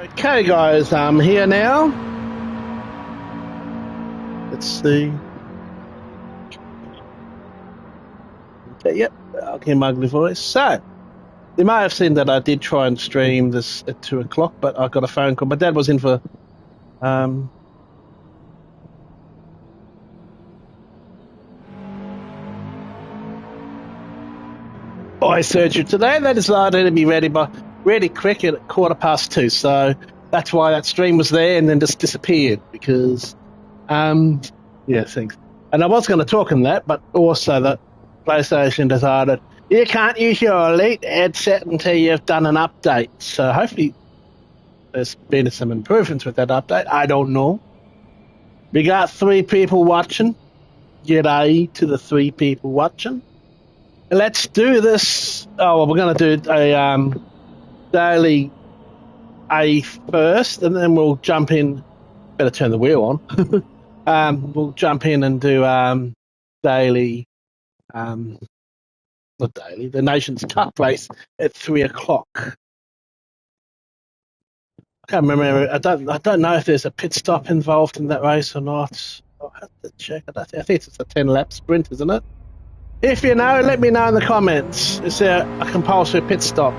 Okay, guys, I'm here now. Let's see. Okay, yep, I'll hear my ugly voice. So, you may have seen that I did try and stream this at 2 o'clock, but I got a phone call. My dad was in for eye surgery today. They decided to be ready quick at 2:15. So that's why that stream was there and then just disappeared because, yeah, thanks. And I was going to talk on that, but also that PlayStation decided you can't use your Elite headset until you've done an update. So hopefully there's been some improvements with that update. I don't know. We got 3 people watching. G'day to the 3 people watching. Let's do this. Oh, well, we're going to do a daily A first, and then we'll jump in. Better turn the wheel on. We'll jump in and do daily, not daily, the Nations Cup race at 3 o'clock. I can't remember. I don't know if there's a pit stop involved in that race or not. I'll have to check. I think it's a 10-lap sprint, isn't it? If you know, let me know in the comments. Is there a compulsory pit stop?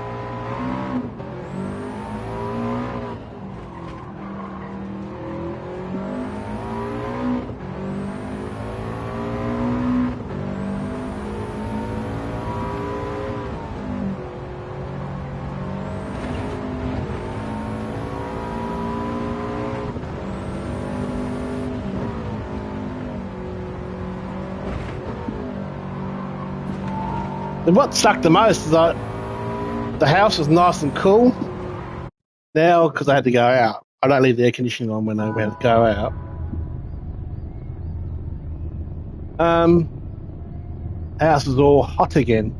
And what sucked the most is that the house was nice and cool. Now, because I had to go out, I don't leave the air conditioning on when I had to go out. House is all hot again.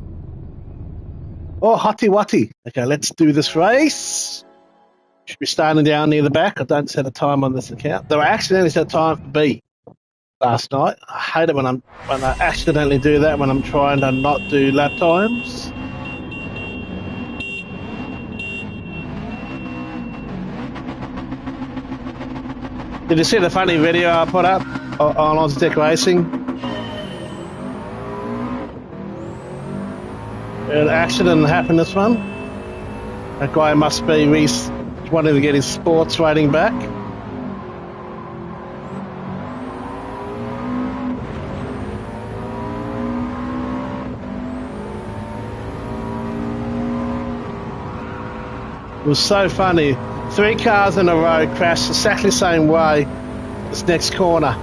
Oh, hotty wotty. Okay, let's do this race. Should be starting down near the back. I don't set a time on this account. Though I accidentally set a time for B last night. I hate it when I accidentally do that when I'm trying to not do lap times. Did you see the funny video I put up on Oztech Racing? An accident happened this one. That guy must be wanting to get his sports rating back. It was so funny. 3 cars in a row crashed exactly the same way this next corner.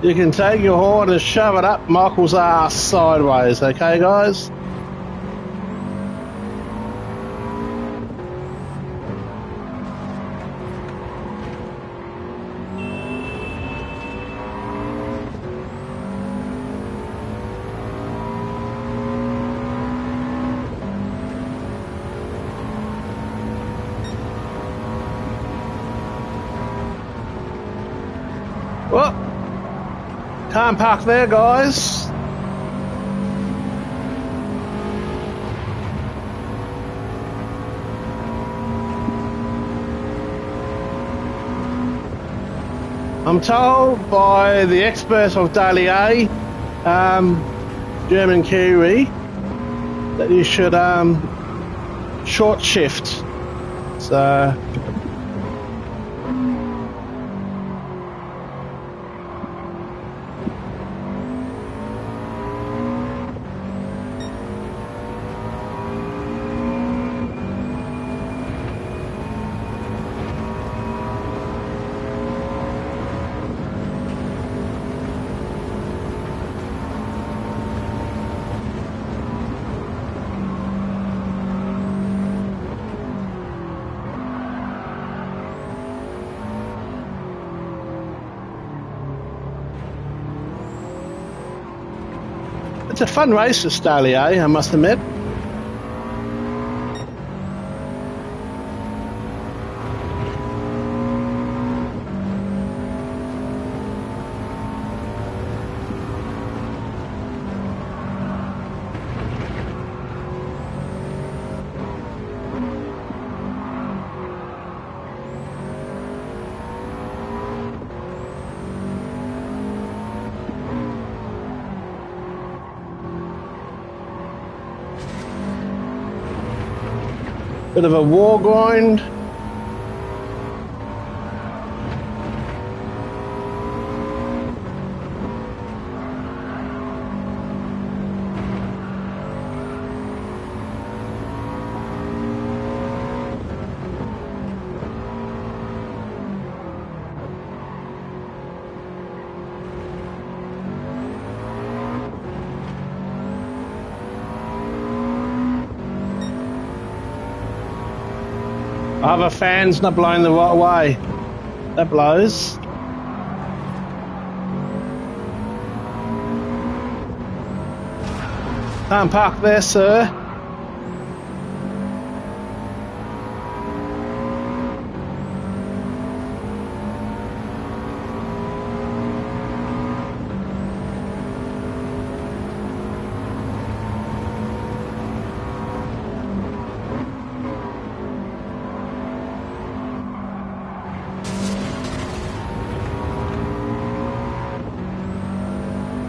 You can take your horn and shove it up Michael's ass sideways, okay, guys? Well, can't park there, guys. I'm told by the experts of Daily A, German Kiwi, that you should short shift. So it's a fun race, this Daily A, I must admit. Bit of a war grind. Other fan's not blowing the right way. That blows. Can't park there, sir.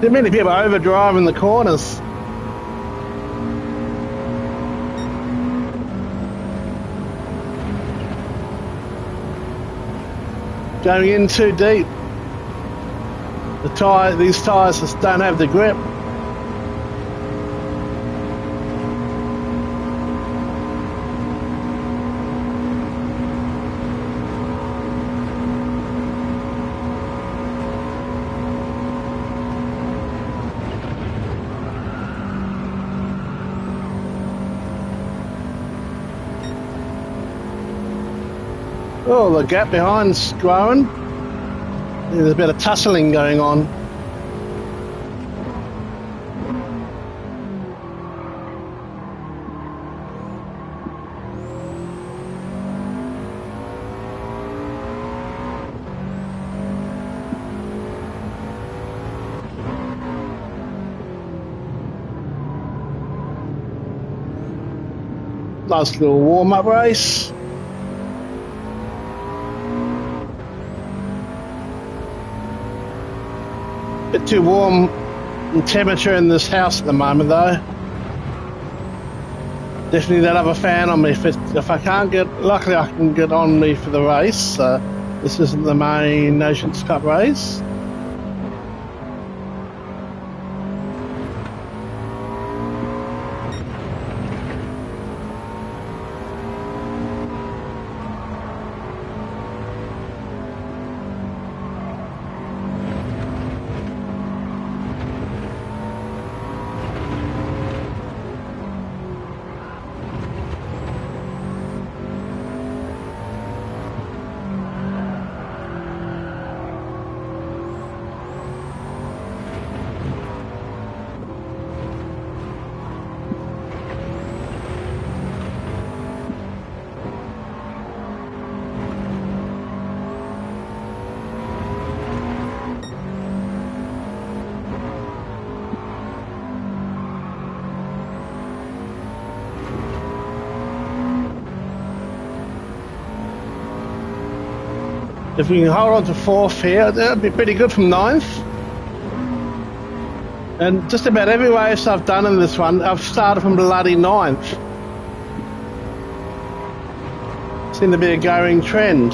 Too many people overdriving the corners. Going in too deep. These tyres just don't have the grip. Oh, the gap behind's growing. There's a bit of tussling going on. Nice little warm-up race. Bit too warm in temperature in this house at the moment though. Definitely that other fan on me. If I can't get, luckily I can get on me for the race. This isn't the main Nations Cup race. If we can hold on to fourth here, that'd be pretty good from ninth. And just about every race I've done in this one, I've started from bloody ninth. Seems to be a going trend.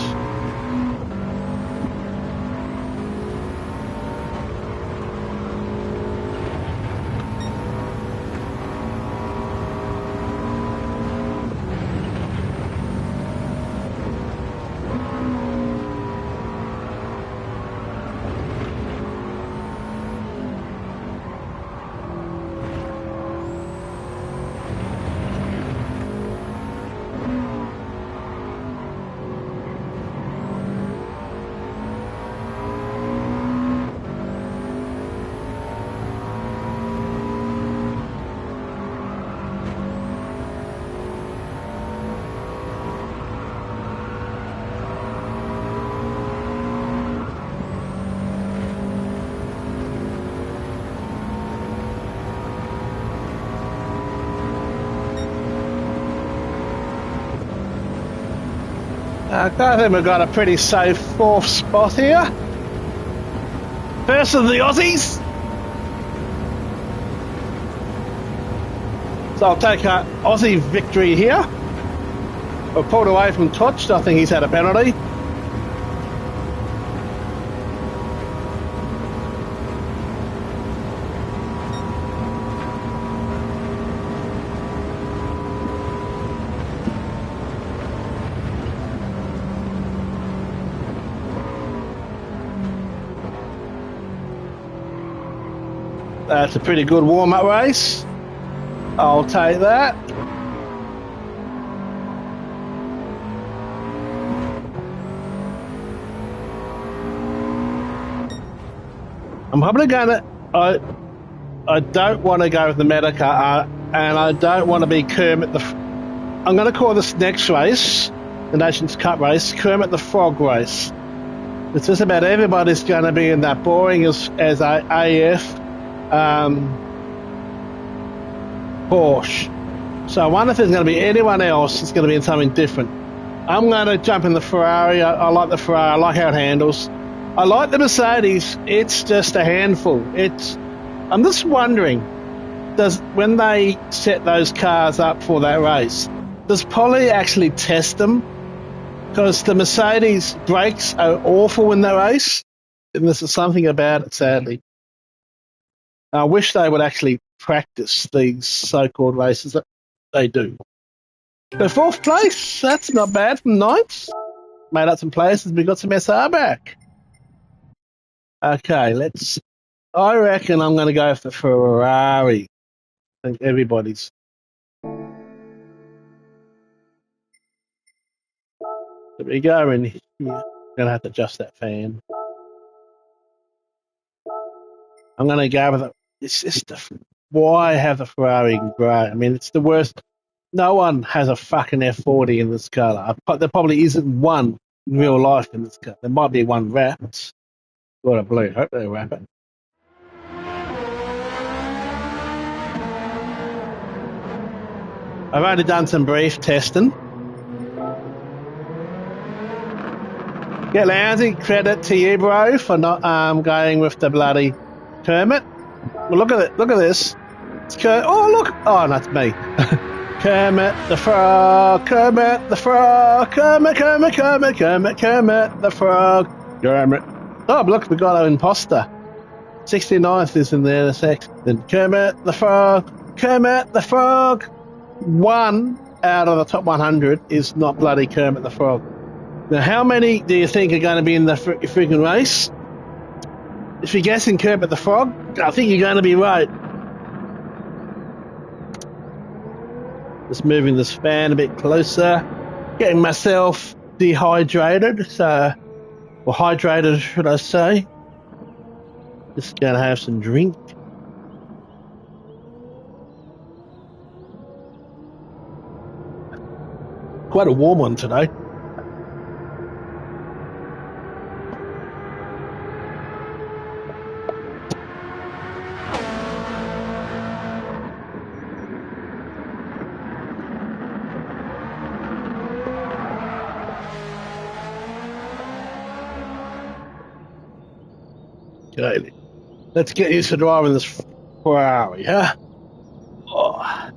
I think we've got a pretty safe fourth spot here. First of the Aussies. So I'll take an Aussie victory here. Or pulled away from touched. I think he's had a penalty. That's a pretty good warm-up race. I'll take that. I'm probably going to... I don't want to go with the Medica, and I don't want to be Kermit the... I'm going to call this next race, the Nations Cup race, Kermit the Frog race. It's just about everybody's going to be in that boring as a AF Porsche. So I wonder if there's going to be anyone else that's going to be in something different. I'm going to jump in the Ferrari. I like the Ferrari. I like how it handles. I like the Mercedes. It's just a handful. I'm just wondering, when they set those cars up for that race, does Polly actually test them? Because the Mercedes brakes are awful in the race, and this is something about it, sadly. I wish they would actually practice these so-called races that they do. So fourth place, that's not bad from ninth. Made up some places, we got some SR back. Okay, I reckon I'm going to go for Ferrari. I think everybody's. There we go in here. I'm going to have to adjust that fan. I'm going to go with it. It's just why have the Ferrari in grey? I mean, it's the worst. No one has a fucking F40 in this colour. There probably isn't one in real life in this colour. There might be one wrapped. What a blue. Hope they wrap it. I've only done some brief testing. Yeah, lousy credit to you, bro, for not going with the bloody Kermit. Well, look at it. Look at this. It's oh, look. Oh, that's me. Kermit the Frog. Kermit the Frog. Kermit, Kermit, Kermit, Kermit, Kermit the Frog. Kermit. Oh, look, we got an imposter. 69th is in there. Then Kermit the Frog. Kermit the Frog. One out of the top 100 is not bloody Kermit the Frog. Now, how many do you think are going to be in the freaking race? If you're guessing Kermit the Frog, I think you're going to be right. Just moving this fan a bit closer. Getting myself dehydrated, or hydrated, should I say. Just going to have some drink. Quite a warm one today. Okay, let's get used to driving this Ferrari, huh? Oh, I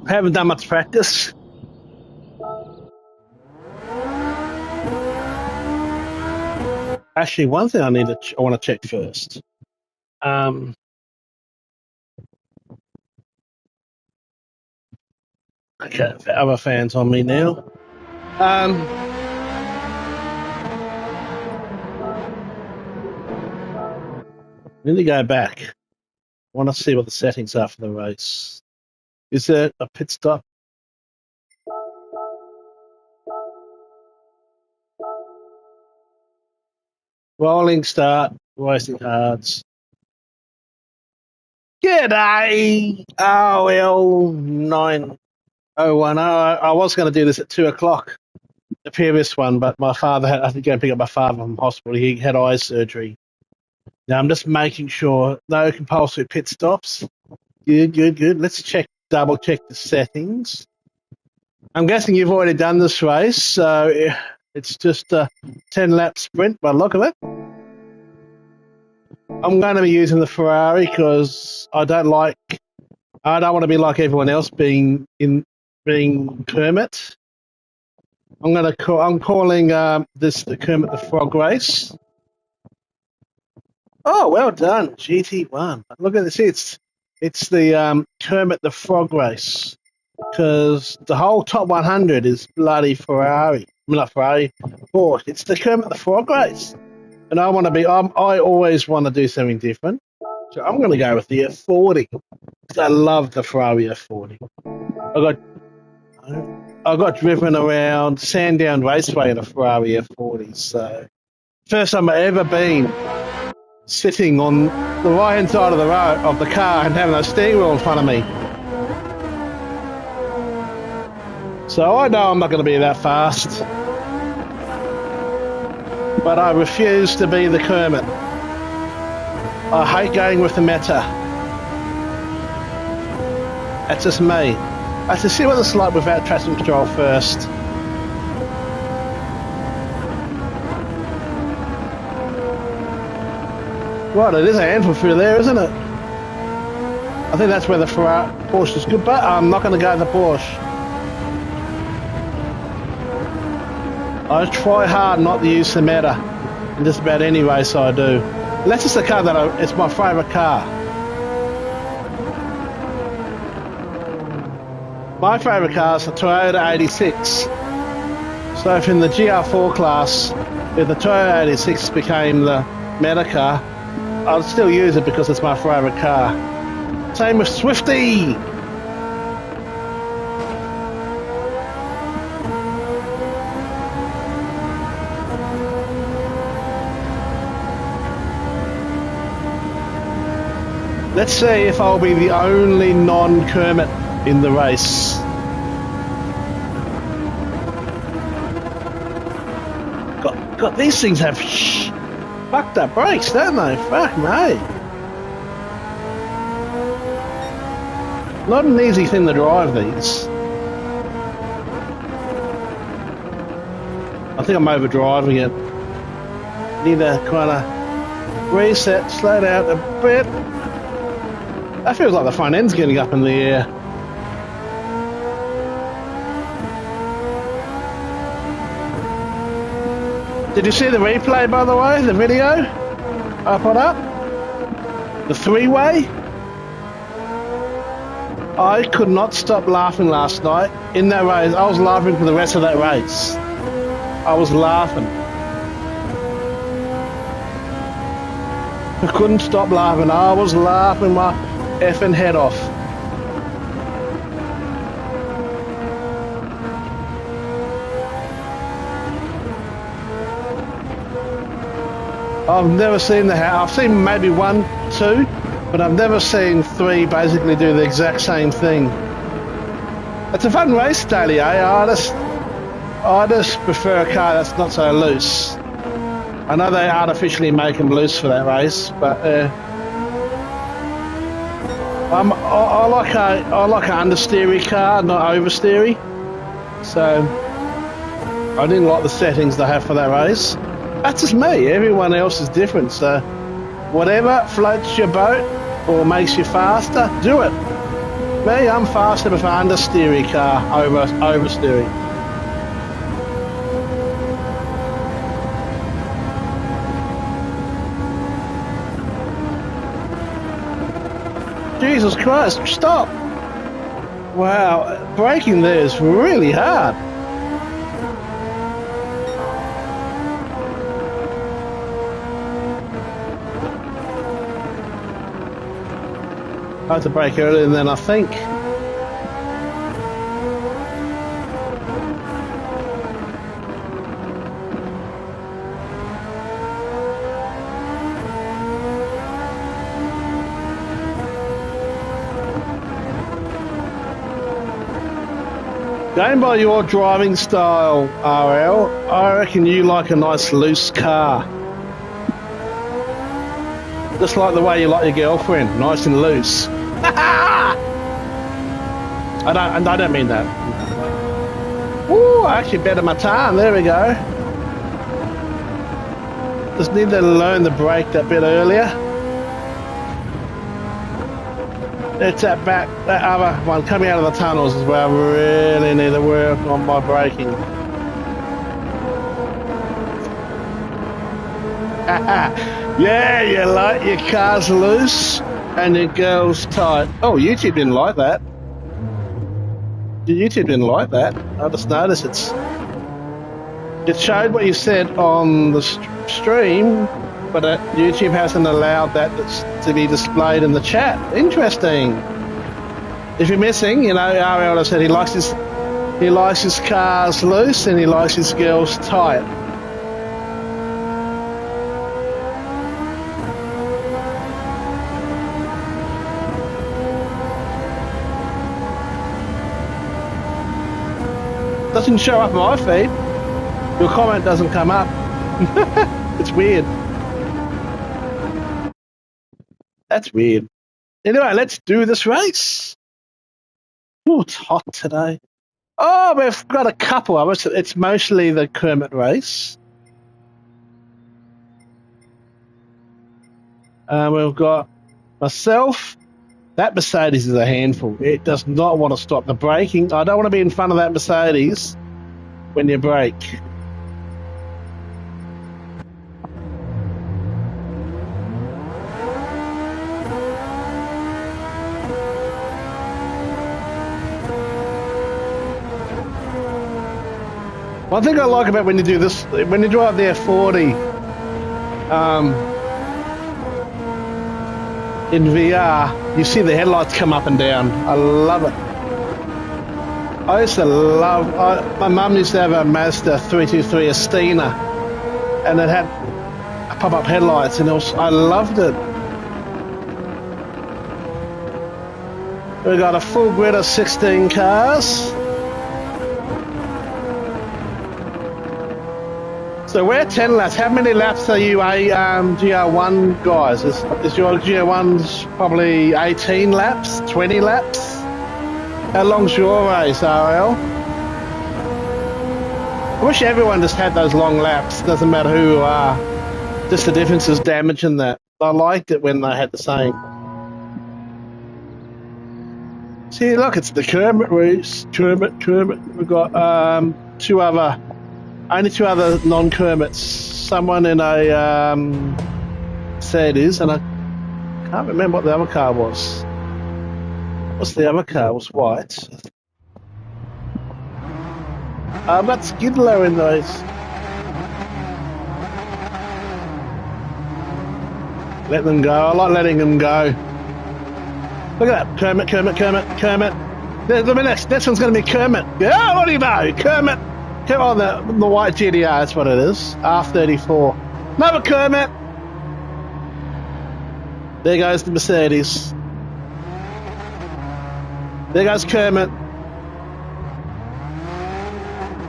haven't done much practice. Actually, one thing I want to check first. Okay, the other fans on me now. Let me go back. I want to see what the settings are for the race. Is there a pit stop? Rolling start, racing hards. G'day! OL9010. I was going to do this at 2 o'clock, the previous one, but I had to go and pick up my father from hospital. He had eye surgery. Now I'm just making sure no compulsory pit stops. Good. Let's double check the settings. I'm guessing you've already done this race, so it's just a 10-lap sprint by the look of it. I'm going to be using the Ferrari because I don't want to be like everyone else being Kermit. I'm calling this the Kermit the Frog race. Oh, well done, GT1. Look at this. It's the Kermit the Frog race because the whole top 100 is bloody Ferrari. I mean, not Ferrari, Porsche. It's the Kermit the Frog race, and I want to be. I always want to do something different, so I'm going to go with the F40 because I love the Ferrari F40. I got driven around Sandown Raceway in a Ferrari F40, so first time I ever been sitting on the right hand side of the road of the car and having a steering wheel in front of me. So I know I'm not going to be that fast, but I refuse to be the Kermit. I hate going with the meta. That's just me. I have to see what it's like without traction control first. Right, it is a handful through there, isn't it? I think that's where the Porsche is good, but I'm not going to go to the Porsche. I try hard not to use the meta in just about any race I do. And that's just the car that it's my favourite car. My favourite car is the Toyota 86. So if in the GR4 class, if the Toyota 86 became the meta car, I'll still use it because it's my favourite car. Same with Swifty. Let's see if I'll be the only non-Kermit in the race. God, these things have fucked up brakes, don't they? Fuck me. Not an easy thing to drive these. I think I'm overdriving it. Need to kind of reset, slow down a bit. That feels like the front end's getting up in the air. Did you see the replay, by the way? The video I put up? The three-way? I could not stop laughing last night in that race. I was laughing for the rest of that race. I was laughing. I couldn't stop laughing. I was laughing my effing head off. I've never seen I've seen maybe 1, 2, but I've never seen 3 basically do the exact same thing. It's a fun race daily, eh? I just prefer a car that's not so loose. I know they artificially make them loose for that race, but I like an understeery car, not oversteery. So I didn't like the settings they have for that race. That's just me. Everyone else is different. So whatever floats your boat or makes you faster, do it. Me, I'm faster with an understeery car over oversteery. Jesus Christ, stop! Wow, braking there is really hard. I had to brake earlier than I think. Going by your driving style, RL, I reckon you like a nice loose car. Just like the way you like your girlfriend, nice and loose. I don't mean that. Ooh, I actually bettered my time. There we go. Just need to learn the brake that bit earlier. It's that other one coming out of the tunnels is where I really need to work on my braking. Yeah, you like your cars loose and your girls tight. Oh, YouTube didn't like that. YouTube didn't like that. I just noticed it showed what you said on the stream, but YouTube hasn't allowed that to be displayed in the chat. Interesting. If you're missing, you know, RL said he likes his cars loose and he likes his girls tight. Doesn't show up in my feed. Your comment doesn't come up. It's weird. That's weird. Anyway, let's do this race. Oh, it's hot today. Oh, we've got a couple of us. It's mostly the Kermit race. We've got myself. That Mercedes is a handful. It does not want to stop the braking. I don't want to be in front of that Mercedes when you brake. One thing I like about when you do this, when you drive the F40 in VR, you see the headlights come up and down. I love it. I used to love, my mum used to have a Mazda 323 Estina, and it had pop-up headlights, and I loved it. We've got a full grid of 16 cars. So we're 10 laps. How many laps are you GR1 guys? Is your GR1's probably 18 laps, 20 laps? How long's your race, RL? I wish everyone just had those long laps. Doesn't matter who you are. Just the difference is damage in that. I liked it when they had the same. See, look, it's the Kermit race. Kermit. We've got only two other non-Kermits. Someone in a Mercedes, and I can't remember what the other car was. What's the other car? It was white. I've got Skidlow in those. Let them go. I like letting them go. Look at that. Kermit. Next one's going to be Kermit. Yeah, what do you know? Kermit. Oh, the white GTR, that's what it is. R34. Another Kermit. There goes the Mercedes. There goes Kermit.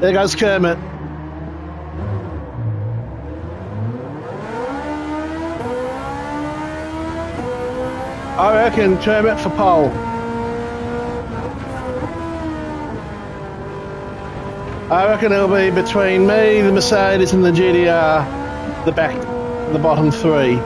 There goes Kermit. I reckon Kermit for pole. I reckon it'll be between me, the Mercedes, and the GTR, the bottom three.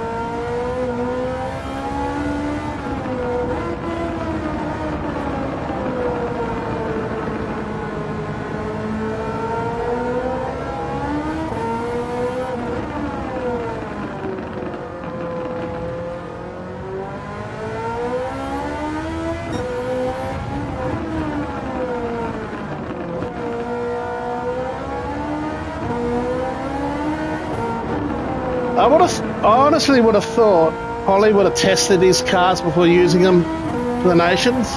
I honestly would have thought Holly would have tested these cars before using them for the Nations,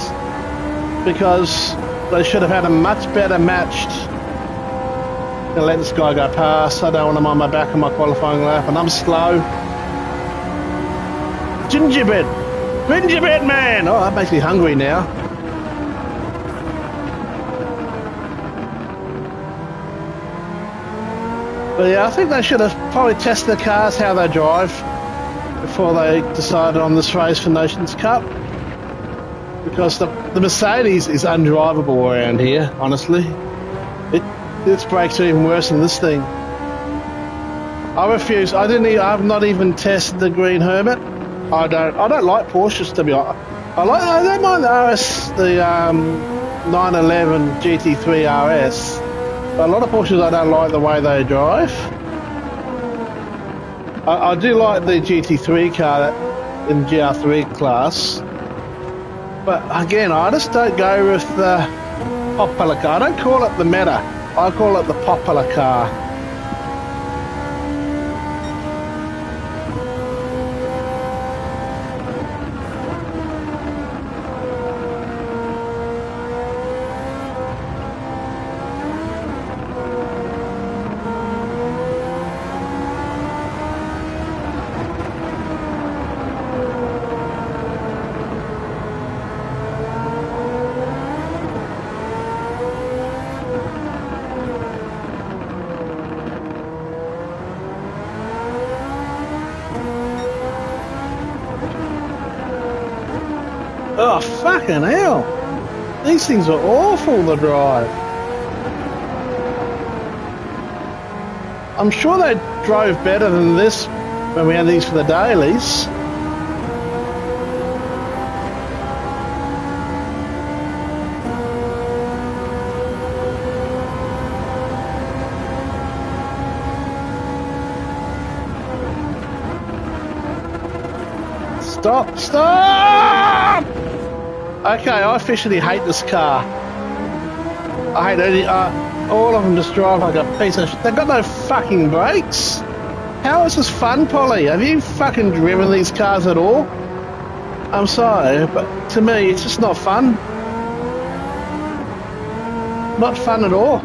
because they should have had a much better matched. I'm gonna let this guy go past. I don't want him on my back on my qualifying lap, and I'm slow. Gingerbread man. Oh, that makes me hungry now. But yeah, I think they should have probably tested the cars, how they drive, before they decided on this race for Nations Cup. Because the Mercedes is undrivable around here, honestly. Its brakes are even worse than this thing. I refuse. I've not even tested the Green Hermit. I don't like Porsches, to be honest. I don't mind the RS, the 911 GT3 RS. But a lot of Porsches I don't like the way they drive. I do like the GT3 car in GR3 class, but again, I just don't go with the popular car. I don't call it the meta. I call it the popular car. Oh, fucking hell. These things are awful to drive. I'm sure they drove better than this when we had these for the dailies. Stop! Stop! Okay, I officially hate this car. I hate any. All of them just drive like a piece of shit. They've got no fucking brakes. How is this fun, Polly? Have you fucking driven these cars at all? I'm sorry, but to me, it's just not fun. Not fun at all.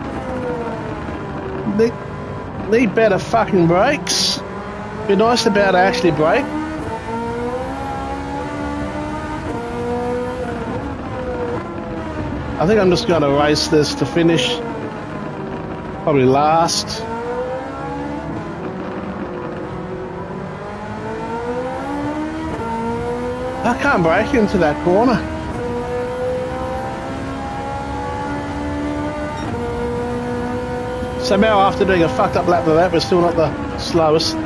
Need better fucking brakes. Be nice about actually brake. I think I'm just going to race this to finish. Probably last. I can't brake into that corner. Somehow after doing a fucked up lap of that, we're still not the slowest.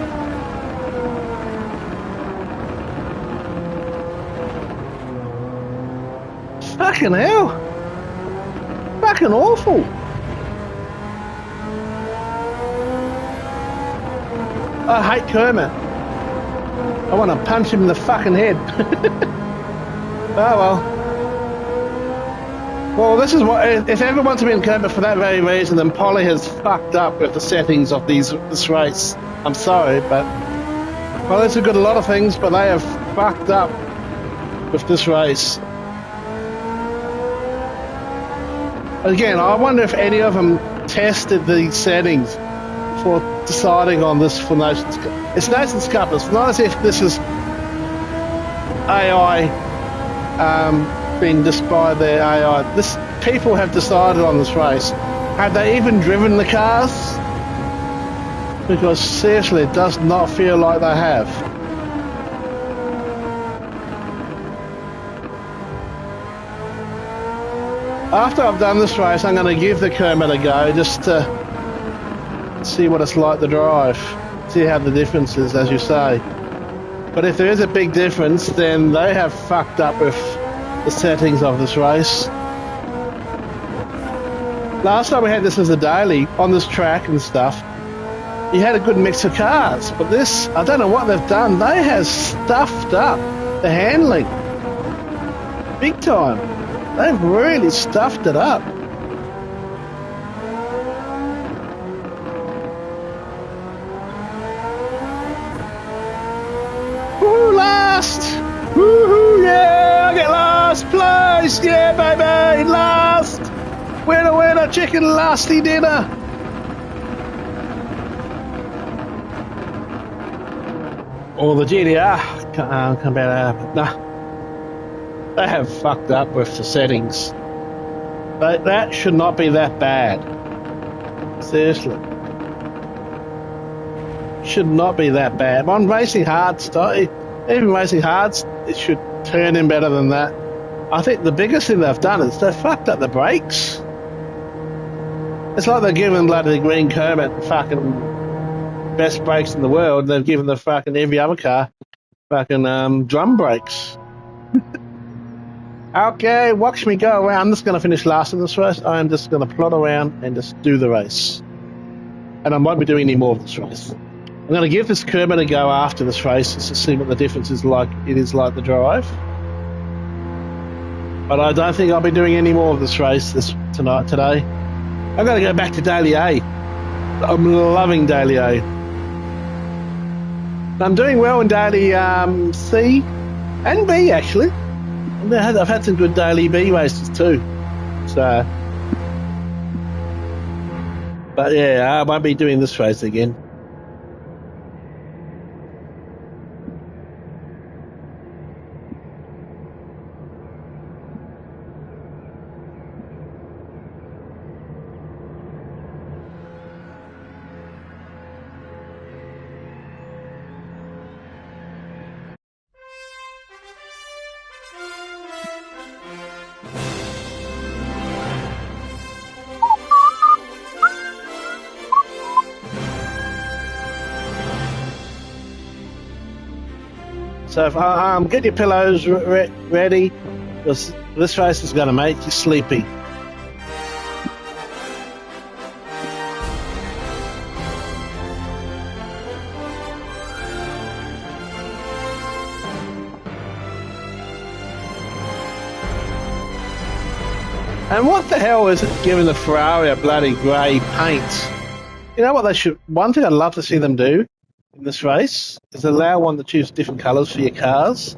Fucking hell. Fucking awful. I hate Kermit. I want to punch him in the fucking head. Oh well. Well, this is what. If everyone's been Kermit for that very reason, then Polly has fucked up with the settings of this race. I'm sorry, but Polly's have got a lot of things, but they have fucked up with this race. Again, I wonder if any of them tested these settings before deciding on this for Nations Cup. It's Nations Cup. It's not as if this is AI being described their AI. People have decided on this race. Have they even driven the cars? Because seriously, it does not feel like they have. After I've done this race, I'm going to give the Kermit a go just to see what it's like to drive. See how the difference is, as you say. But if there is a big difference, then they have fucked up with the settings of this race. Last time we had this as a daily on this track and stuff, you had a good mix of cars. But this, I don't know what they've done. They have stuffed up the handling. Big time. They've really stuffed it up. Woohoo, last! Woohoo, yeah, I get last place! Yeah, baby, last! Winner, winner, chicken lasty dinner! Or the GDR, come about, nah. They have fucked up with the settings. But that should not be that bad. Seriously. Should not be that bad. On racing hard stuff, even racing hards, it should turn in better than that. I think the biggest thing they've done is they've fucked up the brakes. It's like they're giving bloody the green Kermit fucking best brakes in the world, and they've given the fucking every other car fucking drum brakes. Okay, watch me go around. I'm just going to finish last in this race. I'm just going to plod around and just do the race. And I won't be doing any more of this race. I'm going to give this Kermit a go after this race just to see what the difference is like. It is like the drive. But I don't think I'll be doing any more of this race today. I'm going to go back to Daily A. I'm loving Daily A. I'm doing well in Daily C and B, actually. I've had some good Daily B races too. So, but yeah, I won't be doing this race again. So get your pillows ready, because this race is going to make you sleepy. And what the hell is it giving the Ferrari a bloody grey paint? You know what they should... One thing I'd love to see them do in this race is allow one to choose different colours for your cars.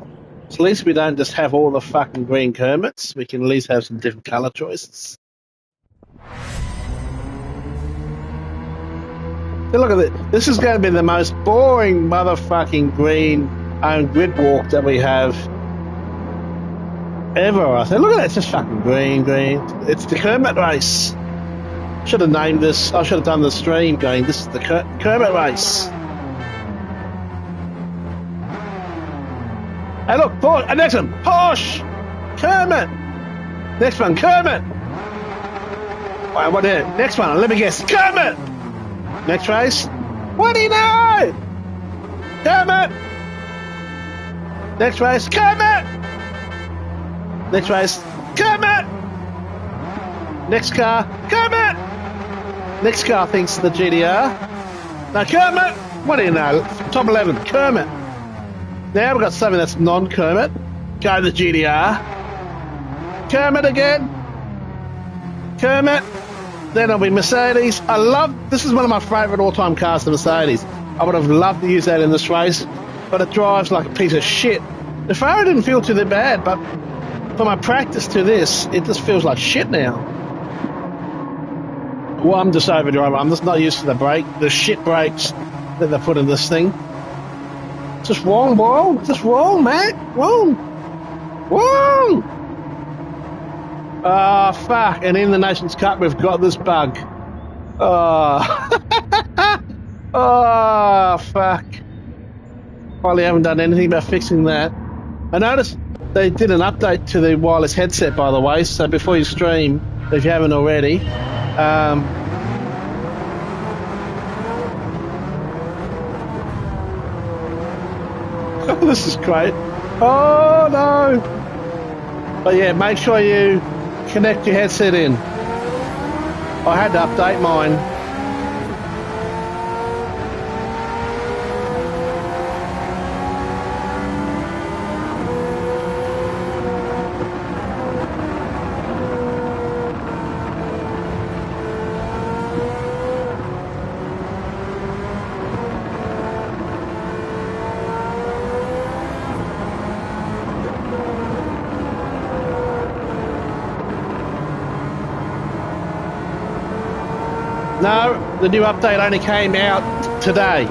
So at least we don't just have all the fucking green Kermits. We can at least have some different colour choices. So look at it. This is going to be the most boring motherfucking green grid walk that we have ever. I think. Look at that. It's just fucking green. It's the Kermit race. Should have named this. I should have done the stream going, this is the Kermit race. Hey, look, Porsche. Next one, Porsche. Kermit. Next one, Kermit. Right, what is it? Next one, let me guess. Kermit. Next race. What do you know? Kermit. Next race, Kermit. Next race, Kermit. Next car, Kermit. Next car thinks the GDR. Now, Kermit. What do you know? Top 11, Kermit. Now we've got something that's non-Kermit. Go to the GDR. Kermit again. Kermit. Then it'll be Mercedes. This is one of my favourite all-time cars, the Mercedes. I would have loved to use that in this race, but it drives like a piece of shit. The Ferrari didn't feel too bad, but for my practice to this, it just feels like shit now. Well, I'm just overdriving. I'm just not used to the shit brakes that they put in this thing. Just wrong, bro. Just wrong, man. Wrong. Oh, fuck. And in the Nations Cup, we've got this bug. Oh. Oh, fuck. Probably haven't done anything about fixing that. I noticed they did an update to the wireless headset, by the way, so before you stream, if you haven't already, oh, this is great. Oh, no. But yeah, make sure you connect your headset in. I had to update mine. No, the new update only came out today.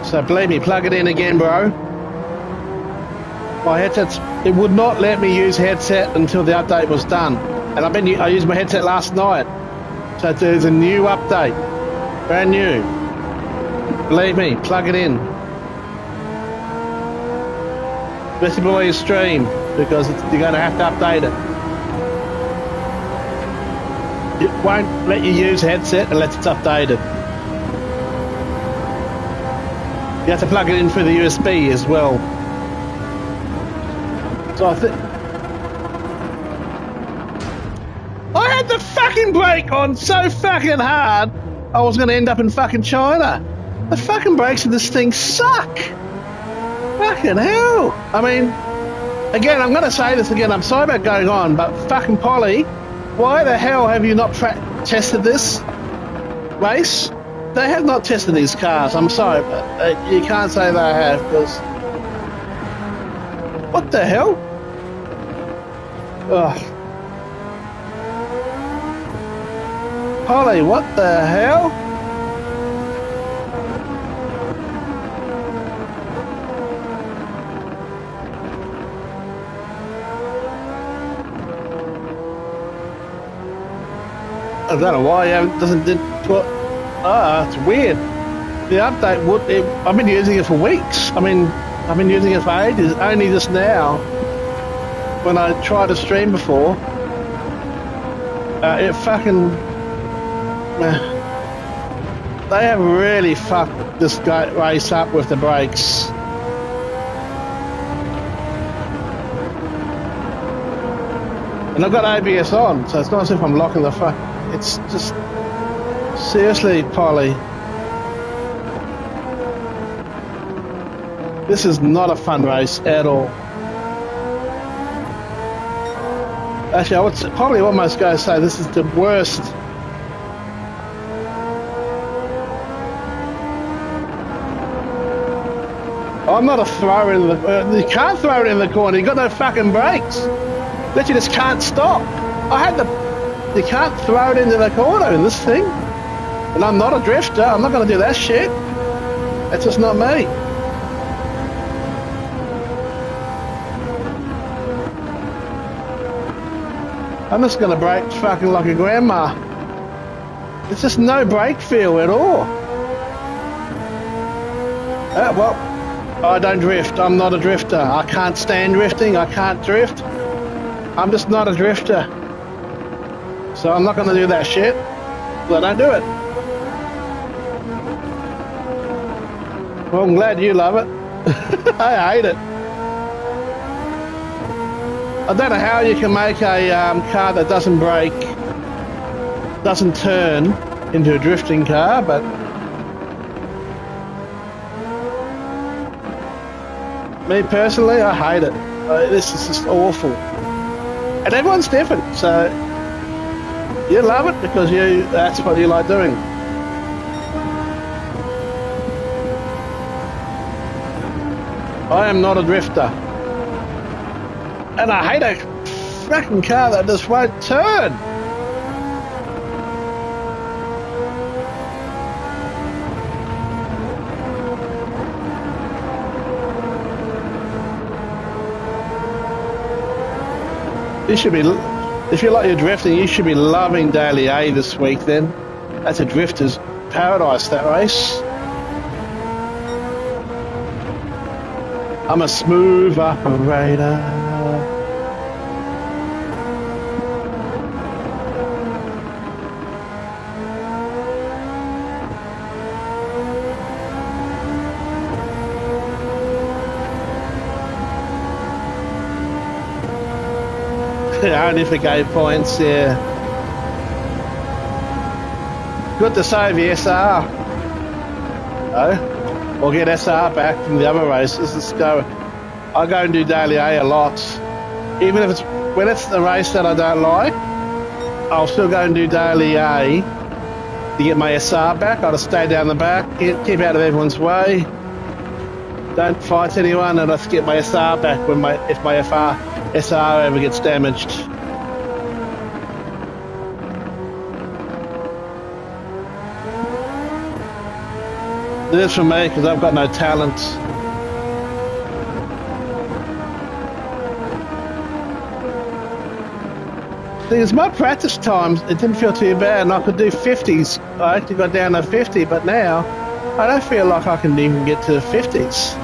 So believe me, plug it in again, bro. My headset's... It would not let me use headset until the update was done. And I used my headset last night. So there's a new update. Brand new. Believe me, plug it in. Especially before you stream, because you're going to have to update it. It won't let you use headset unless it's updated. You have to plug it in through the USB as well. So I had the fucking brake on so fucking hard, I was going to end up in fucking China. The fucking brakes in this thing suck. Fucking hell. I mean, again, I'm going to say this again. I'm sorry about going on, but fucking Polly, why the hell have you not tested this race? They have not tested these cars. I'm sorry, but you can't say they have, because... What the hell? Ugh. Polly, what the hell? I don't know why it doesn't put. It's weird. The update would. I've been using it for weeks. I mean, I've been using it for ages. Only just now, when I tried to stream before, it fucking. They have really fucked this race up with the brakes. And I've got ABS on, so it's not as if I'm locking the fuck. It's just... Seriously, Polly. This is not a fun race at all. Actually, I would probably almost go say this is the worst. I'm not a thrower in the... you can't throw it in the corner. You've got no fucking brakes. Literally just can't stop. I had the... You can't throw it into the corner in this thing. And I'm not a drifter. I'm not going to do that shit. That's just not me. I'm just going to brake fucking like a grandma. There's just no brake feel at all. Well, I don't drift. I'm not a drifter. I can't stand drifting. I can't drift. I'm just not a drifter. So I'm not going to do that shit. So I don't do it. Well, I'm glad you love it. I hate it. I don't know how you can make a car that doesn't brake, doesn't turn into a drifting car, but me personally, I hate it. This is just awful. And everyone's different, so you love it because that's what you like doing. I am not a drifter. And I hate a fucking car that just won't turn. You should be, if you like your drifting, you should be loving Daily A this week then. That's a drifter's paradise, that race. I'm a smooth operator. Only for game points, yeah. Good to save the SR. No? Or get SR back from the other races. Let's go. I go and do Daily A lot. Even if when it's the race that I don't like, I'll still go and do Daily A to get my SR back. I'll just stay down the back, keep out of everyone's way. Don't fight anyone, and I'll just get my SR back when if my SR ever gets damaged. It is for me because I've got no talent. Because my practice times, it didn't feel too bad, and I could do 50s. I actually got down to 50, but now I don't feel like I can even get to the 50s.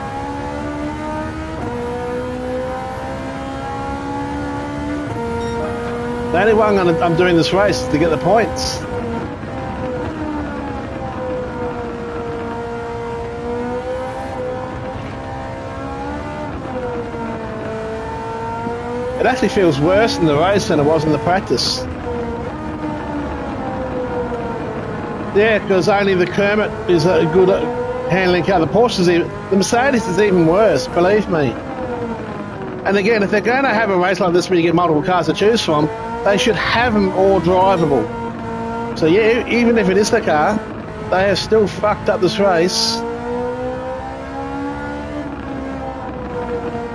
The only one I'm doing this race is to get the points. It actually feels worse in the race than it was in the practice. Yeah, because only the Kermit is a good handling car. The Porsches, the Mercedes is even worse, believe me. And again, if they're going to have a race like this where you get multiple cars to choose from, they should have them all drivable. So yeah, even if it is the car, they have still fucked up this race.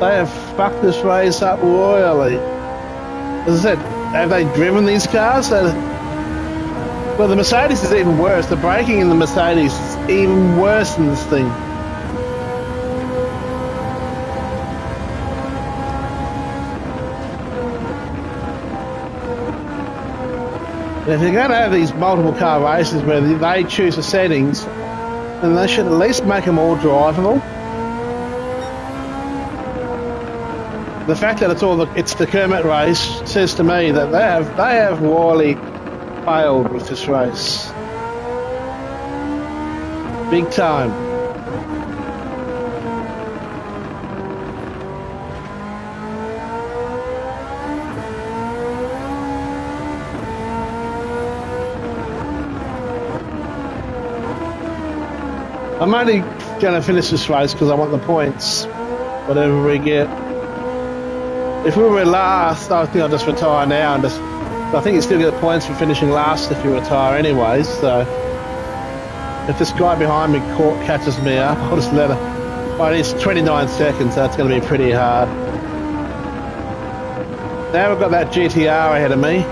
They have fucked this race up royally. As I said, have they driven these cars? Well, the Mercedes is even worse. The braking in the Mercedes is even worse than this thing. And if you're going to have these multiple car races where they choose the settings, then they should at least make them all drivable. The fact that it's the Kermit race says to me that they have royally failed with this race. Big time. I'm only going to finish this race because I want the points, whatever we get. If we were last, I think I'll just retire now. I think you still get points for finishing last if you retire anyways. So if this guy behind me catches me up, I'll just let her. Well, it's 29 seconds, so it's going to be pretty hard. Now we've got that GTR ahead of me.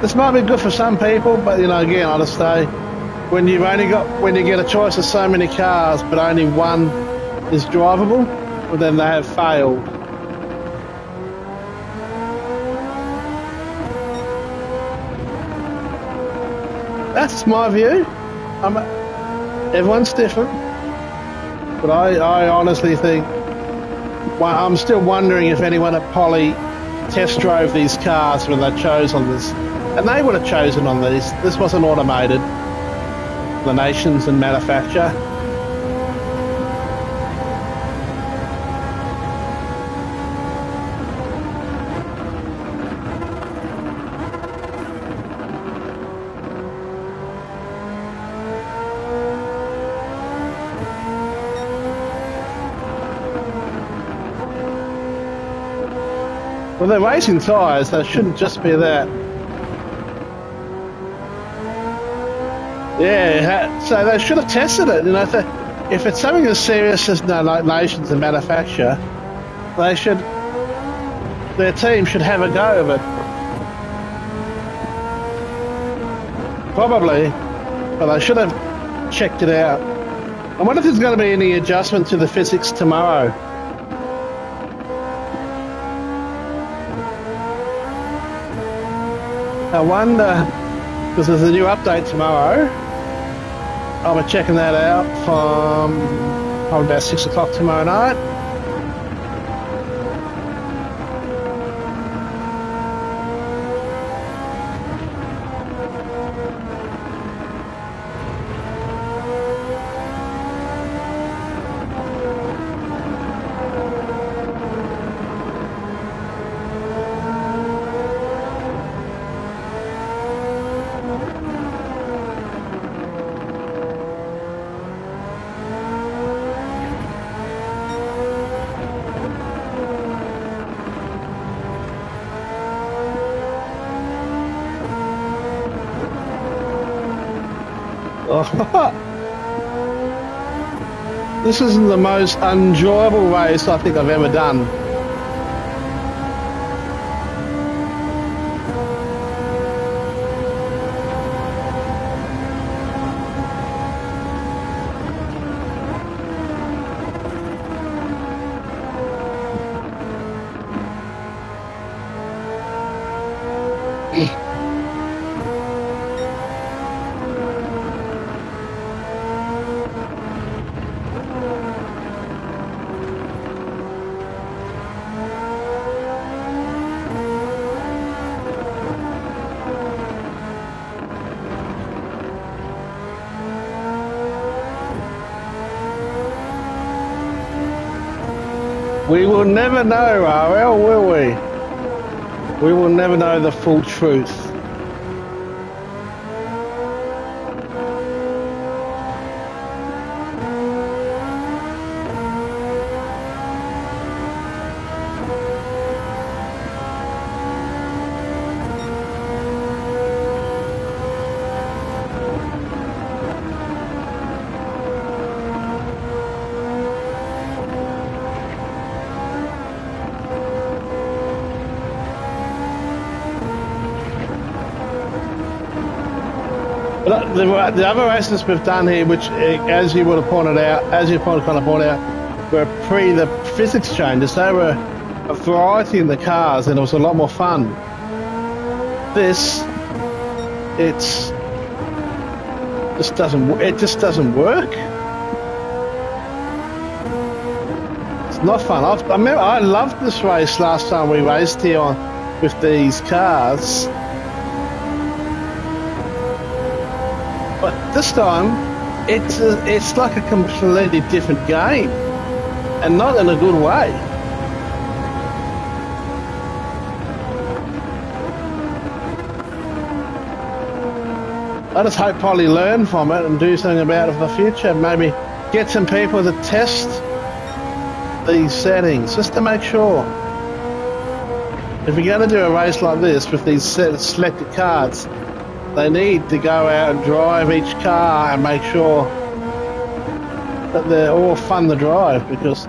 This might be good for some people, but you know, again, I'll just say, when you get a choice of so many cars, but only one is drivable, well, then they have failed. That's my view. Everyone's different, but I honestly think. Well, I'm still wondering if anyone at Poly test drove these cars when they chose on this. And they would have chosen on these. This wasn't automated. The nations and manufacture. Well, they're racing tyres. They shouldn't just be that. Yeah, so they should have tested it. You know, if it's something as serious as like nations and manufacture, their team should have a go of it. Probably, but they should have checked it out. I wonder if there's going to be any adjustment to the physics tomorrow. I wonder, because there's a new update tomorrow. I'll be checking that out from probably about 6 o'clock tomorrow night. This isn't the most enjoyable race I think I've ever done. We will never know, RL, will we? We will never know the full truth. But the other races we've done here, which, as you would have pointed out, were pre the physics changes. They were a variety in the cars, and it was a lot more fun. This, it just doesn't work. It's not fun. I loved this race last time we raced here with these cars. But this time, it's like a completely different game, and not in a good way. I just hope Polly learn from it and do something about it for the future. Maybe get some people to test these settings, just to make sure. If you're going to do a race like this with these selected cars, they need to go out and drive each car and make sure that they're all fun to drive, because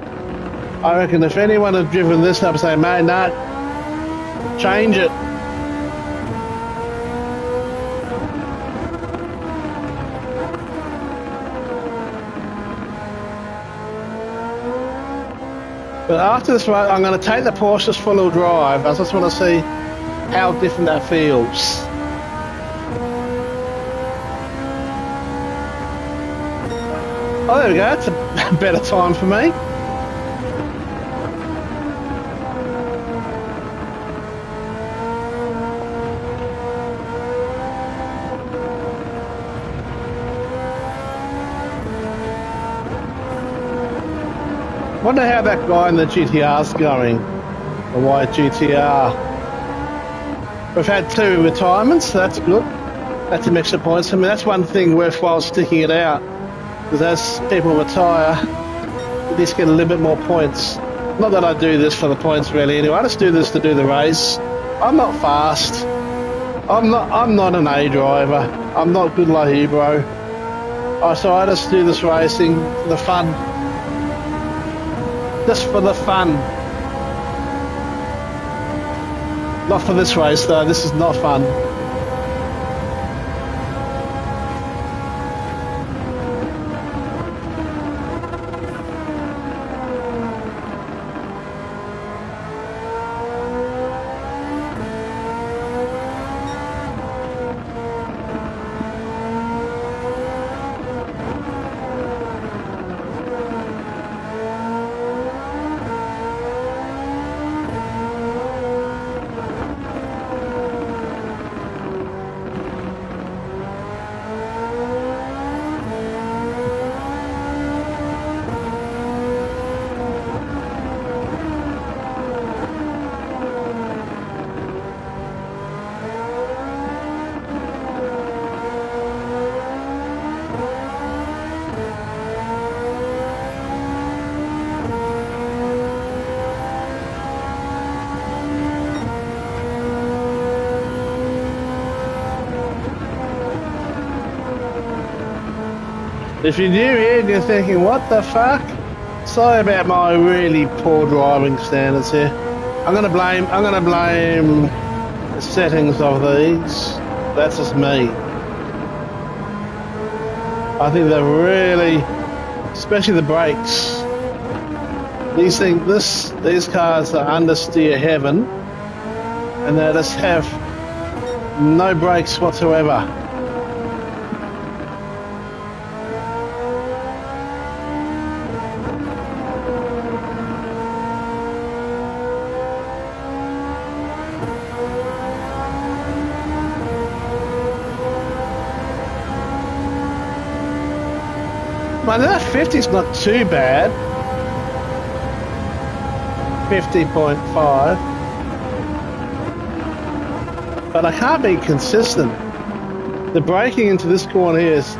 I reckon if anyone had driven this up and say, mate, no, change it. But after this race, I'm going to take the Porsche's full-wheel drive. I just want to see how different that feels. Oh, there we go. It's a better time for me. Wonder how that guy in the GTR's going. The white GTR. We've had 2 retirements, so that's good. That's some extra points. I mean, that's one thing worthwhile sticking it out. Because as people retire, at least get a little bit more points. Not that I do this for the points really anyway, I just do this to do the race. I'm not fast. I'm not an A driver. I'm not good like you, bro. So I just do this racing for the fun. Just for the fun. Not for this race though, this is not fun. If you're new here and you're thinking, what the fuck? Sorry about my really poor driving standards here. I'm gonna blame the settings of these. That's just me. I think they're really, especially the brakes. These cars are understeer heaven, and they just have no brakes whatsoever. Well, that 50's not too bad. 50.5. but I can't be consistent. The braking into this corner here is,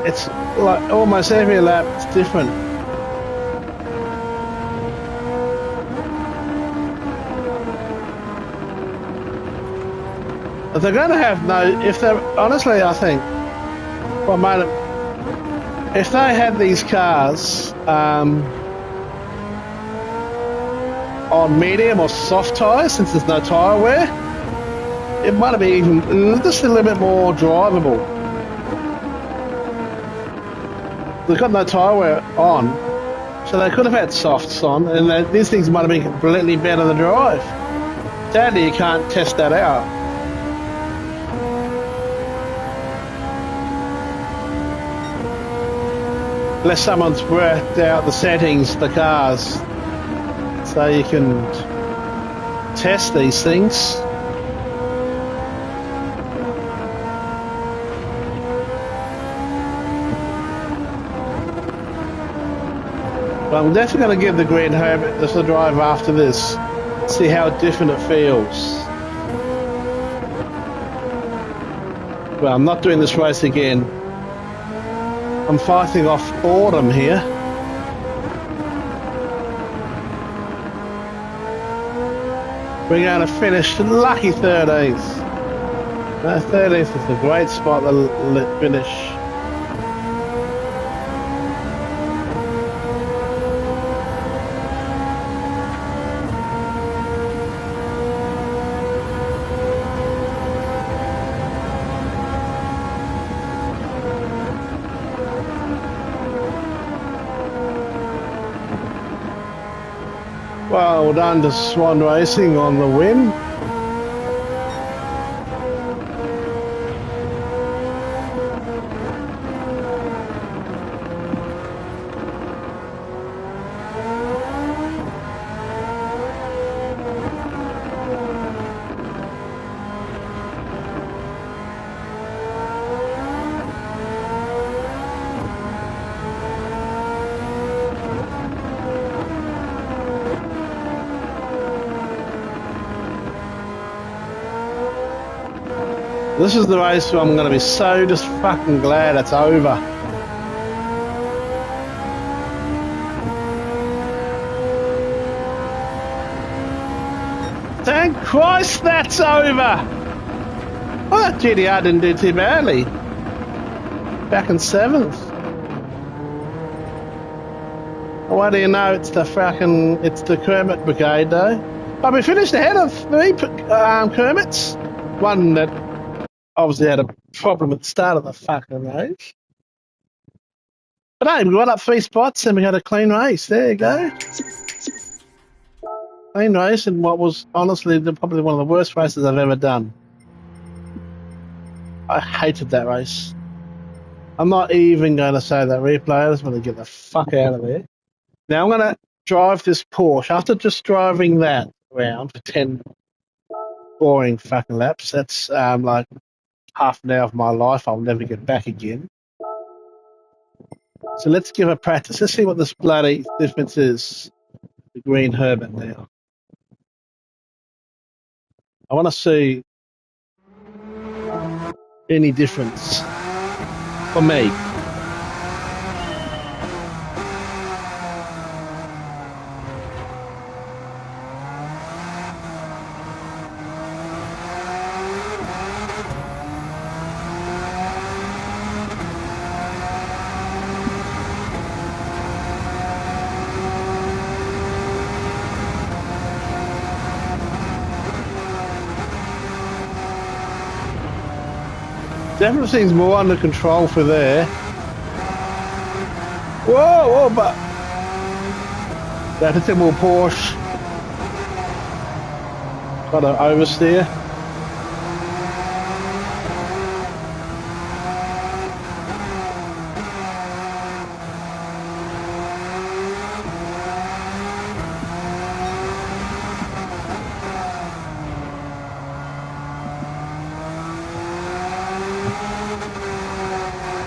it's like almost every lap it's different. If they're going to have honestly, I think, if they had these cars on medium or soft tyres, since there's no tyre wear, it might have been even just a little bit more drivable. They've got no tyre wear on, so they could have had softs on, and these things might have been completely better to drive. Sadly, you can't test that out. Unless someone's worked out the settings, the cars, so you can test these things. But I'm definitely going to give the Green Herbert just a drive after this, see how different it feels. Well, I'm not doing this race again. I'm fighting off boredom here. We're going to finish lucky 13th. No, 13th is a great spot to finish. Well done to Swan Racing on the win. This is the race where I'm going to be so just fucking glad it's over. Thank Christ that's over! Well, that GDR didn't do too badly. Back in 7th. What do you know, it's the Kermit Brigade though. But we finished ahead of 3 Kermits. One that obviously had a problem at the start of the fucking race. But hey, we went up 3 spots and we had a clean race. There you go. Clean race in what was honestly probably one of the worst races I've ever done. I hated that race. I'm not even going to say that replay. I just want to get the fuck out of there. Now I'm going to drive this Porsche. After just driving that around for 10 boring fucking laps, that's like half an hour of my life I'll never get back again. So let's give a practice. Let's see what this bloody difference is. The Green Herbert now. I want to see any difference for me. Definitely seems more under control for there. Whoa, but that's a more Porsche. Got to oversteer.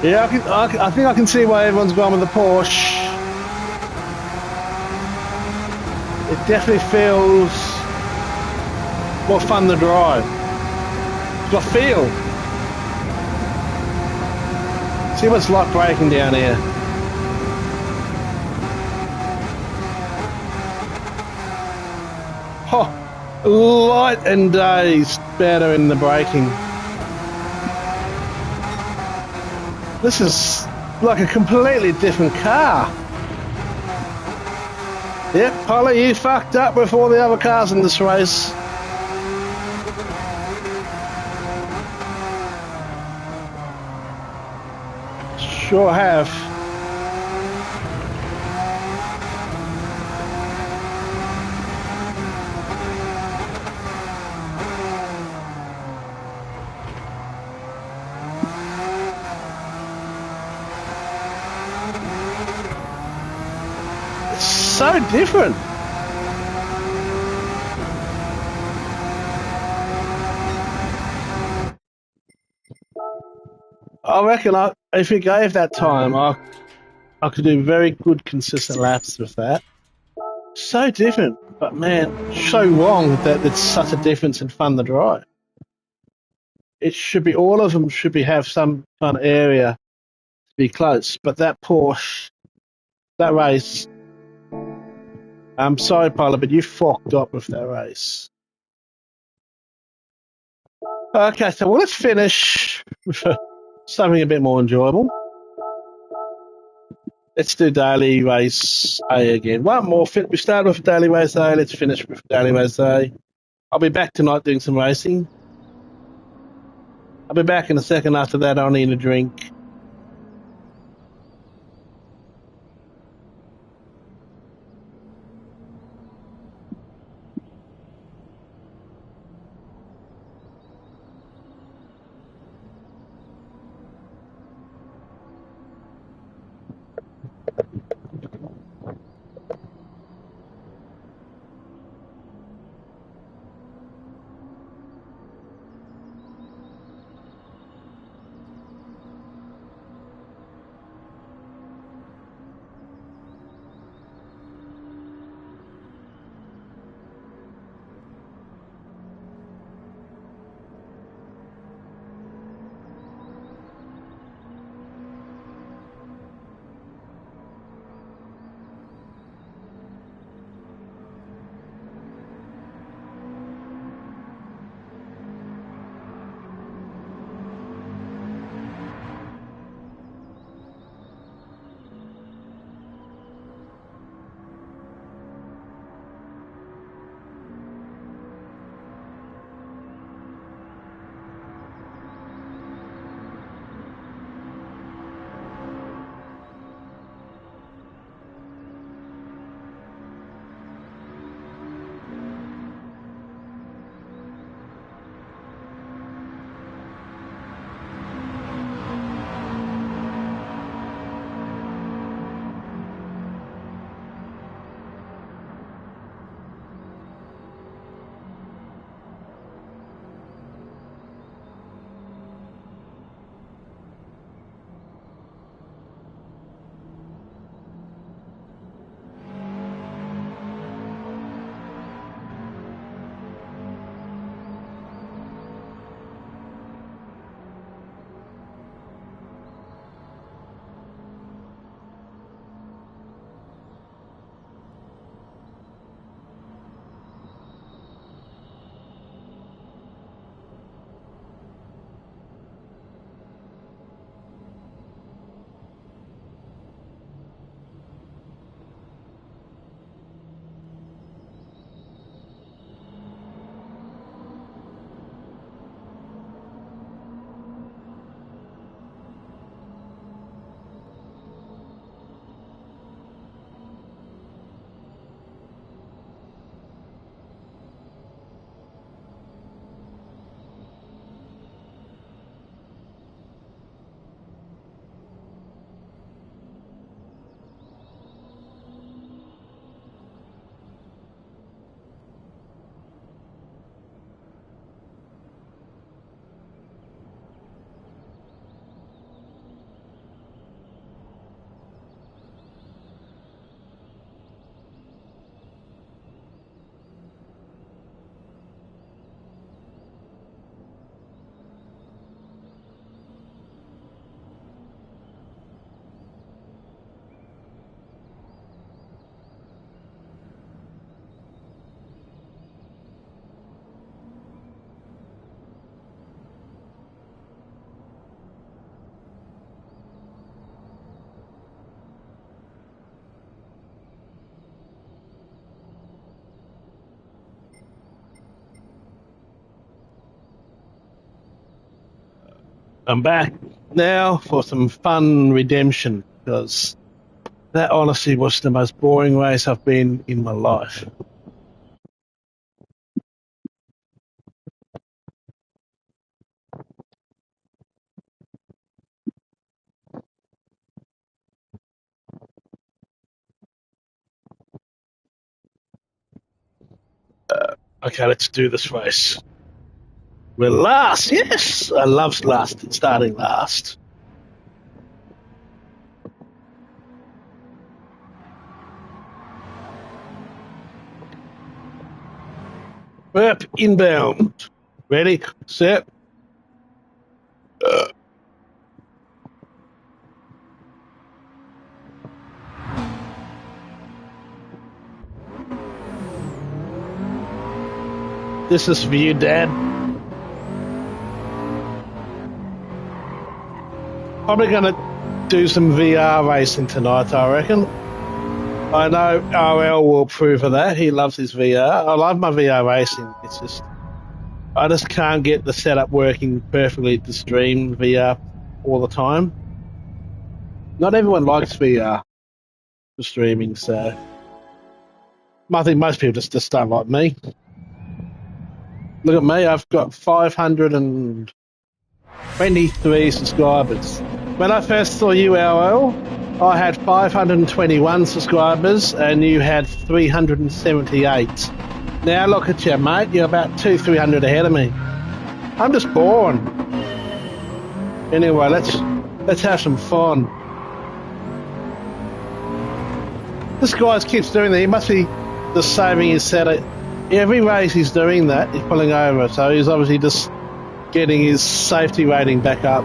Yeah, I think I can see why everyone's gone with the Porsche. It definitely feels more fun to drive. got feel. See what it's like braking down here. Oh, light and days better in the braking. This is like a completely different car. Yep, Polly, you fucked up with all the other cars in this race. Sure have. It's so different. I reckon if you gave that time, I could do very good, consistent laps with that. So different, but man, so wrong that it's such a difference in fun to drive. It should be all of them should be have some fun area to be close, but that Porsche, that race. I'm sorry, Paula, but you fucked up with that race. Okay, so well, let's finish with something a bit more enjoyable. Let's do daily race A again. One more. We started with daily race A. Let's finish with daily race A. I'll be back tonight doing some racing. I'll be back in a second after that. I'll need a drink. I'm back now for some fun redemption because that honestly was the most boring race I've been in my life. Okay, let's do this race. We're last, yes! I love starting last. Up, inbound. Ready, set. This is for you, Dad. Probably going to do some VR racing tonight, I reckon. I know RL will approve of that. He loves his VR. I love my VR racing. It's just, I just can't get the setup working perfectly to stream VR all the time. Not everyone likes VR for streaming, so I think most people just don't like me. Look at me, I've got 523 subscribers. When I first saw you, RL, I had 521 subscribers and you had 378. Now look at you, mate. You're about 300 ahead of me. I'm just born. Anyway, let's have some fun. This guy keeps doing that. He must be just saving his setup. Every race he's doing that, he's pulling over. So he's obviously just getting his safety rating back up.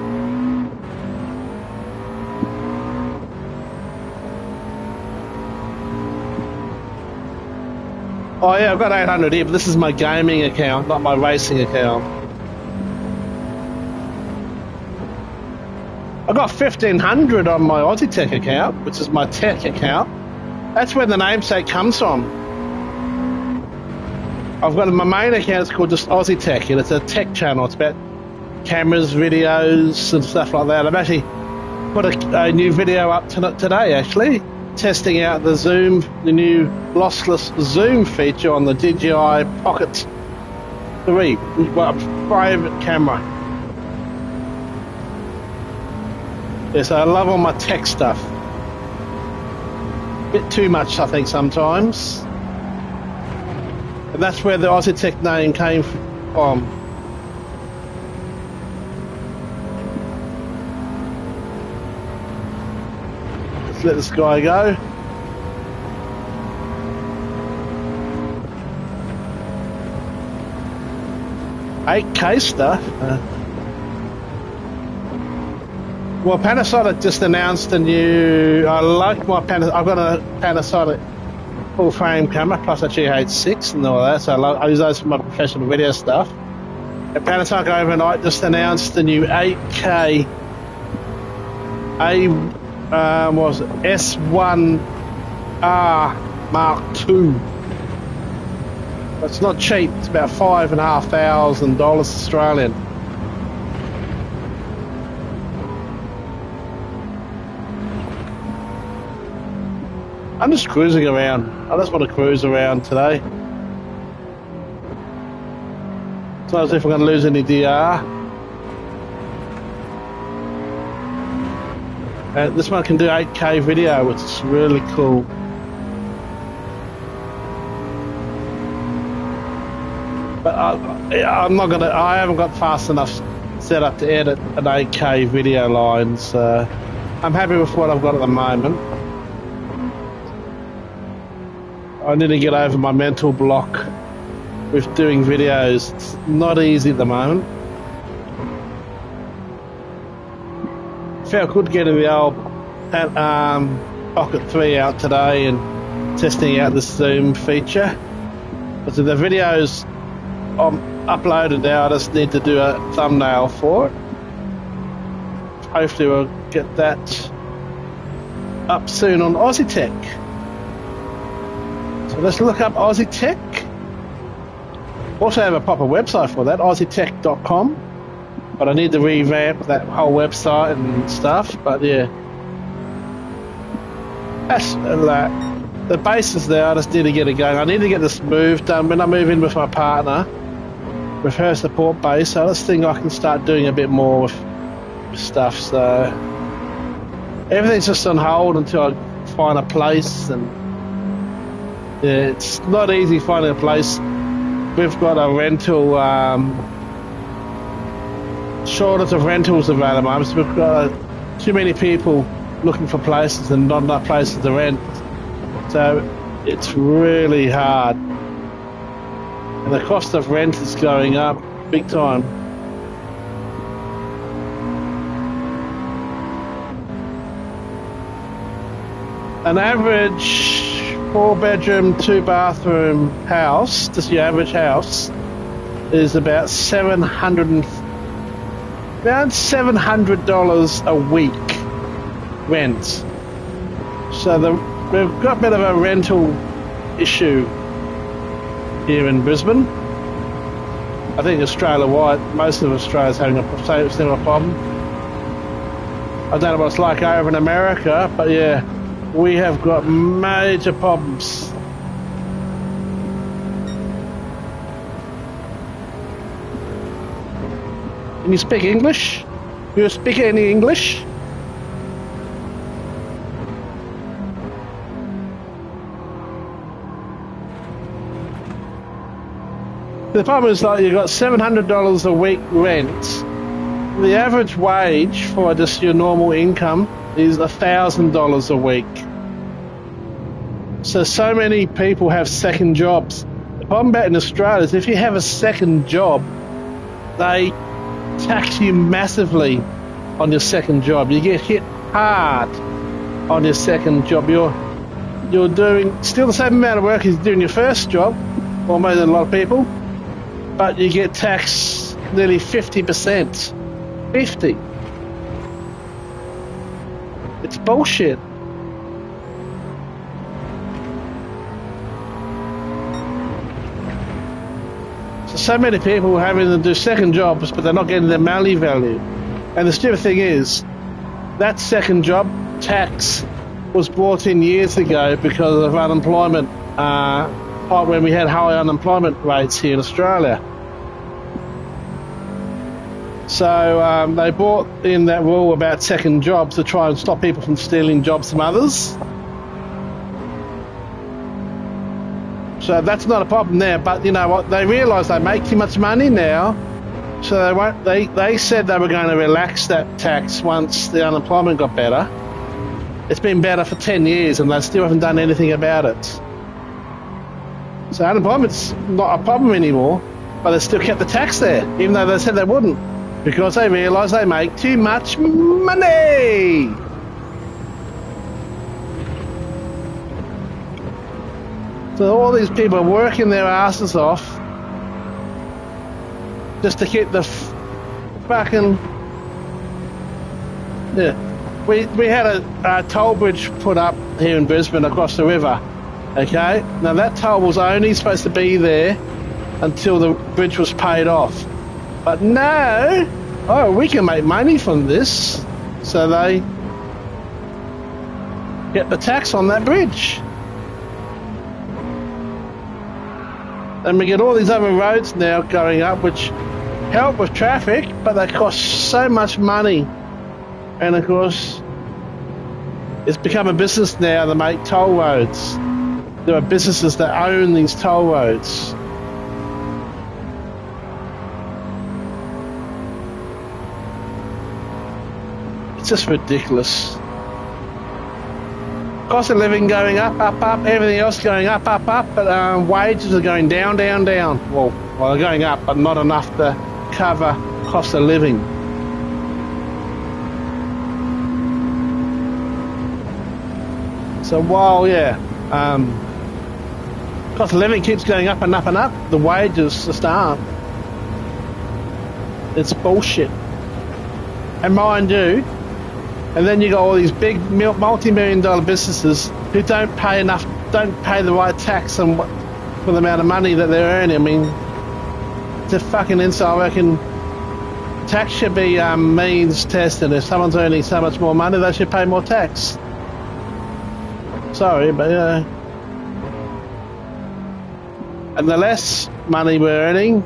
Oh yeah, I've got 800 here, but this is my gaming account, not my racing account. I've got 1500 on my Aussie Tech account, which is my tech account. That's where the namesake comes from. I've got my main account, it's called just Aussie Tech, and it's a tech channel. It's about cameras, videos, and stuff like that. I've actually put a new video up today, actually, testing out the new lossless zoom feature on the DJI Pocket 3, my favourite camera. Yes, I love all my tech stuff. A bit too much, I think, sometimes. And that's where the Aussie Tech name came from. Let's let this guy go. $8K stuff. Well, Panasonic just announced a new. I like my Panasonic. I've got a Panasonic full frame camera plus a Gt7 and all that. So I use those for my professional video stuff. And Panasonic overnight just announced the new 8K S1R Mark II. It's not cheap. It's about $5,500 Australian. I'm just cruising around. I just want to cruise around today. It's not as if I'm going to lose any DR. This one can do 8K video, which is really cool. But I'm not going to. I haven't got fast enough set up to edit an 8K video line, so I'm happy with what I've got at the moment. I need to get over my mental block with doing videos. It's not easy at the moment. Felt good getting the old Pocket 3 out today and testing out the zoom feature. But the videos uploaded now, I just need to do a thumbnail for it. Hopefully we'll get that up soon on Aussie Tech. So let's look up Aussie Tech. Also have a proper website for that, aussietech.com. but I need to revamp that whole website and stuff. But yeah, that's the base is there. I just need to get it going. I need to get this move done when I move in with my partner, with her support base. So I just think I can start doing a bit more with stuff. So everything's just on hold until I find a place, and yeah, it's not easy finding a place. We've got a rental shortage of rentals available. So we've got too many people looking for places and not enough places to rent. So it's really hard, and the cost of rent is going up big time. An average 4-bedroom, 2-bathroom house, just your average house, is about around $700 a week rent. So we've got a bit of a rental issue here in Brisbane. I think Australia-wide, most of Australia's having a similar problem. I don't know what it's like over in America, but yeah, we have got major problems. Can you speak English? Do you speak any English? The problem is like you've got $700 a week rent. The average wage for just your normal income is $1,000 a week. So many people have second jobs. The problem about in Australia is if you have a second job, they tax you massively on your second job. You get hit hard on your second job. You're doing still the same amount of work as doing your first job, or more than a lot of people, but you get taxed nearly 50%. 50. It's bullshit. So many people are having to do second jobs, but they're not getting their money value. And the stupid thing is, that second job tax was brought in years ago because of unemployment, when we had high unemployment rates here in Australia. So they brought in that rule about second jobs to try and stop people from stealing jobs from others. So that's not a problem there, but you know what? They realise they make too much money now, so they won't. They said they were going to relax that tax once the unemployment got better. It's been better for 10 years, and they still haven't done anything about it. So unemployment's not a problem anymore, but they still kept the tax there, even though they said they wouldn't, because they realise they make too much money. So all these people are working their asses off just to keep the fucking... Yeah. We had a toll bridge put up here in Brisbane across the river, okay? Now that toll was only supposed to be there until the bridge was paid off. But no! Oh, we can make money from this. So they get the tax on that bridge. And we get all these other roads now going up which help with traffic, but they cost so much money. And of course, it's become a business now to make toll roads. There are businesses that own these toll roads. It's just ridiculous. Cost of living going up, everything else going up, but wages are going down. Well, they're going up, but not enough to cover cost of living. So while, cost of living keeps going up and up and up, the wages just aren't. It's bullshit. And mind you, and then you got all these big multi-million dollar businesses who don't pay the right tax for the amount of money that they're earning. I mean, it's a fucking insult. I reckon tax should be means tested. If someone's earning so much more money, they should pay more tax. Sorry, but and the less money we're earning,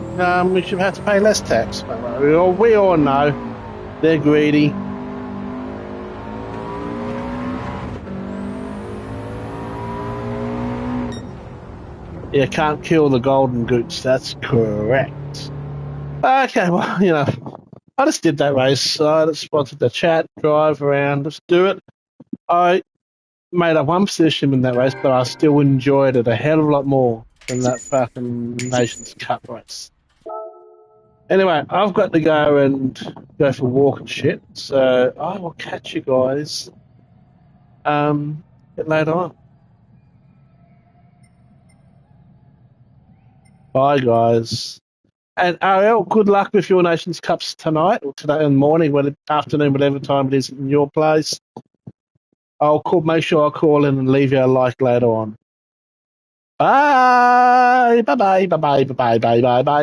we should have to pay less tax. We all know they're greedy. You can't kill the golden goose. That's correct. Okay, well, you know, I just did that race. I just wanted to chat, drive around, just do it. I made up one position in that race, but I still enjoyed it a hell of a lot more than that fucking Nations Cup race. Anyway, I've got to go and go for a walk and shit, so I will catch you guys a bit later on. Bye, guys. And Ariel, good luck with your Nations Cups tonight or today in the morning, afternoon, whatever time it is in your place. Make sure I call in and leave you a like later on. Bye. Bye. Bye. Bye. Bye. Bye. Bye. Bye. Bye.